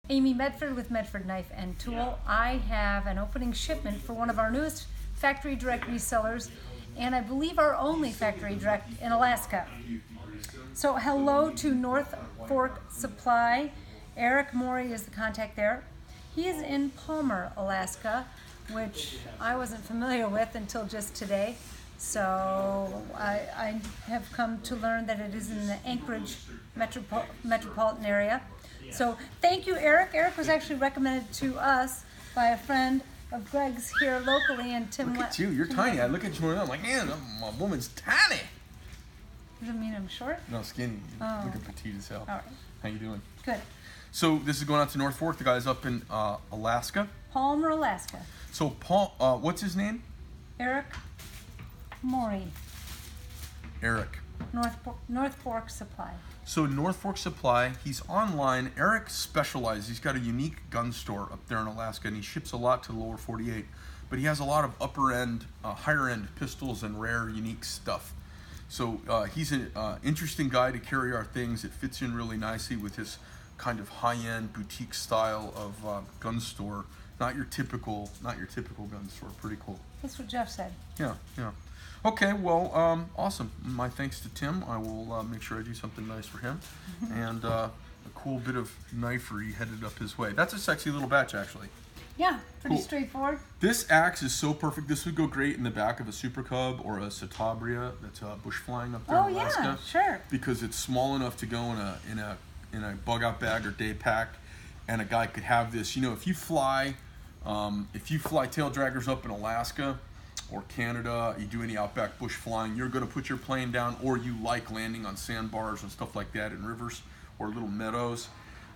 Amy Medford with Medford Knife and Tool. I have an opening shipment for one of our newest factory direct resellers, and I believe our only factory direct in Alaska. So hello to North Fork Supply. Eric Morey is the contact there. He is in Palmer, Alaska, which I wasn't familiar with until just today. So I have come to learn that it is in the Anchorage metropolitan area. So thank you, Eric. Eric was actually recommended to us by a friend of Greg's here locally, and Tim. Look at you, you're tiny. I look at you and I'm like, man, my woman's tiny. Does it mean I'm short? No, skinny. Oh. Looking petite as hell. All right. How you doing? Good. So this is going out to North Fork. The guy's up in Alaska. Palmer, Alaska. So Paul, what's his name? Eric Morey. Eric. North Fork Supply. So North Fork Supply, he's online. Eric specializes. He's got a unique gun store up there in Alaska, and he ships a lot to the lower 48. But he has a lot of upper end, higher end pistols and rare, unique stuff. So he's an interesting guy to carry our things. It fits in really nicely with his kind of high-end boutique style of gun store. Not your typical gun store. Pretty cool. That's what Jeff said. Yeah, yeah. Okay, well, awesome. My thanks to Tim. I will make sure I do something nice for him. And a cool bit of knifery headed up his way. That's a sexy little batch, actually. Yeah, pretty Cool. straightforward. This axe is so perfect. This would go great in the back of a Super Cub or a S.T.A. that's bush flying up there in Alaska. Yeah, sure. Because it's small enough to go in a bug out bag or day pack, and a guy could have this. You know, if you fly tail draggers up in Alaska or Canada, you do any outback bush flying, you're going to put your plane down, or you like landing on sandbars and stuff like that in rivers or little meadows.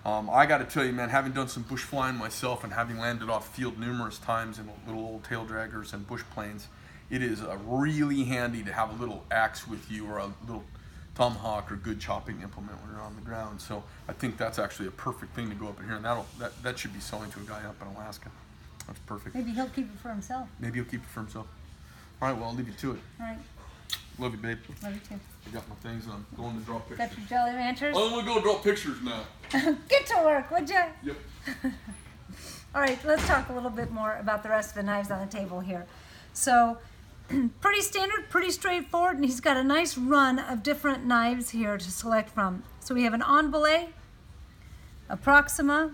I got to tell you, man, having done some bush flying myself and having landed off field numerous times in little old tail draggers and bush planes, it is really handy to have a little axe with you, or a little tomahawk or good chopping implement when you're on the ground. So I think that's actually a perfect thing to go up in here, and that should be selling to a guy up in Alaska. That's perfect. Maybe he'll keep it for himself. Maybe he'll keep it for himself. All right, well, I'll leave you to it. All right. Love you, babe. Love you too. I got my things, and I'm going to draw pictures. Got your Jolly Ranchers? I'm going to go draw pictures now. Get to work, would you? Yep. All right, let's talk a little bit more about the rest of the knives on the table here. So, pretty standard, pretty straightforward, and he's got a nice run of different knives here to select from. So we have an Belay, a Proxima,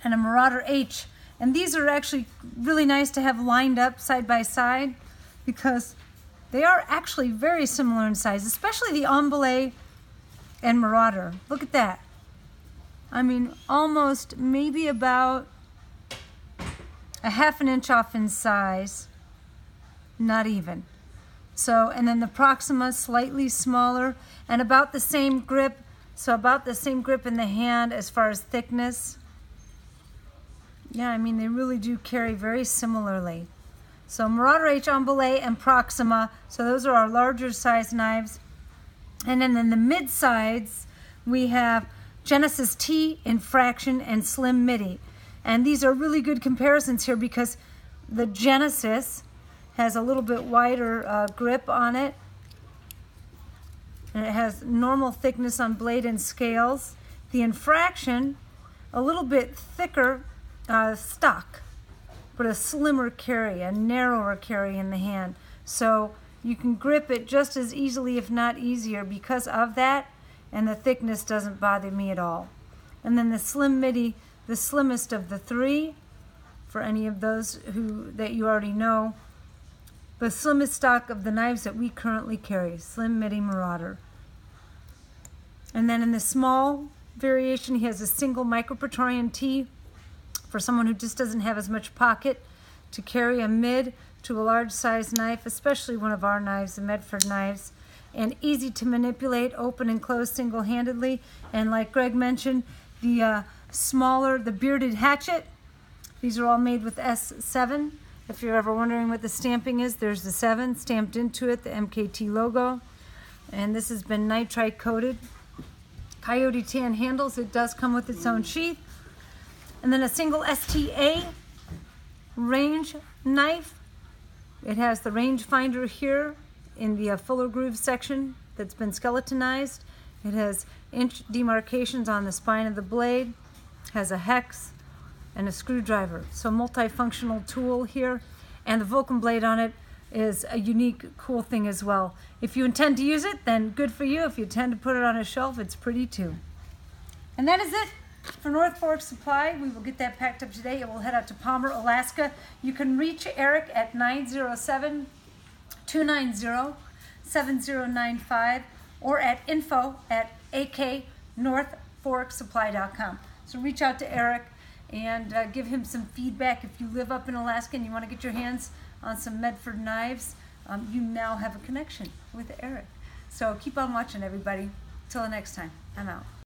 and a Marauder-H. And these are actually really nice to have lined up side by side, because they are actually very similar in size, especially the Belay and Marauder. Look at that. I mean, almost maybe about a ½ an inch off in size, not even. So, and then the Proxima slightly smaller and about the same grip, so about the same grip in the hand as far as thickness. Yeah, I mean, they really do carry very similarly. So Marauder-H, Belay, and Proxima, so those are our larger size knives. And then in the mid-sides, we have Genesis T, Infraction, and Slim Midi. And these are really good comparisons here because the Genesis has a little bit wider grip on it. And it has normal thickness on blade and scales. The Infraction, a little bit thicker stock, but a slimmer carry, a narrower carry in the hand. So you can grip it just as easily, if not easier, because of that, and the thickness doesn't bother me at all. And then the Slim Midi, the slimmest of the three, for any of those that you already know, the slimmest stock of the knives that we currently carry, Slim Midi Marauder. And then in the small variation, he has a single micro-Praetorian T, for someone who just doesn't have as much pocket to carry a mid to a large size knife, especially one of our knives, the Medford knives, and easy to manipulate, open and close single-handedly. And like Greg mentioned, the smaller, the bearded Hatchet, these are all made with S7. If you're ever wondering what the stamping is, there's the 7 stamped into it, the MKT logo. And this has been nitride coated. Coyote tan handles, it does come with its own sheath. And then a single S.T.A. range knife. It has the range finder here in the fuller groove section that's been skeletonized. It has inch demarcations on the spine of the blade. has a hex and a screwdriver. So multifunctional tool here, and the Vulcan blade on it is a unique, cool thing as well. If you intend to use it, then good for you. If you intend to put it on a shelf, it's pretty too. And that is it for North Fork Supply. We will get that packed up today. It will head out to Palmer, Alaska. You can reach Eric at 907-290-7095 or at info@aknorthforksupply.com. So reach out to Eric and give him some feedback. If you live up in Alaska and you want to get your hands on some Medford knives, you now have a connection with Eric. So keep on watching, everybody. Till the next time, I'm out.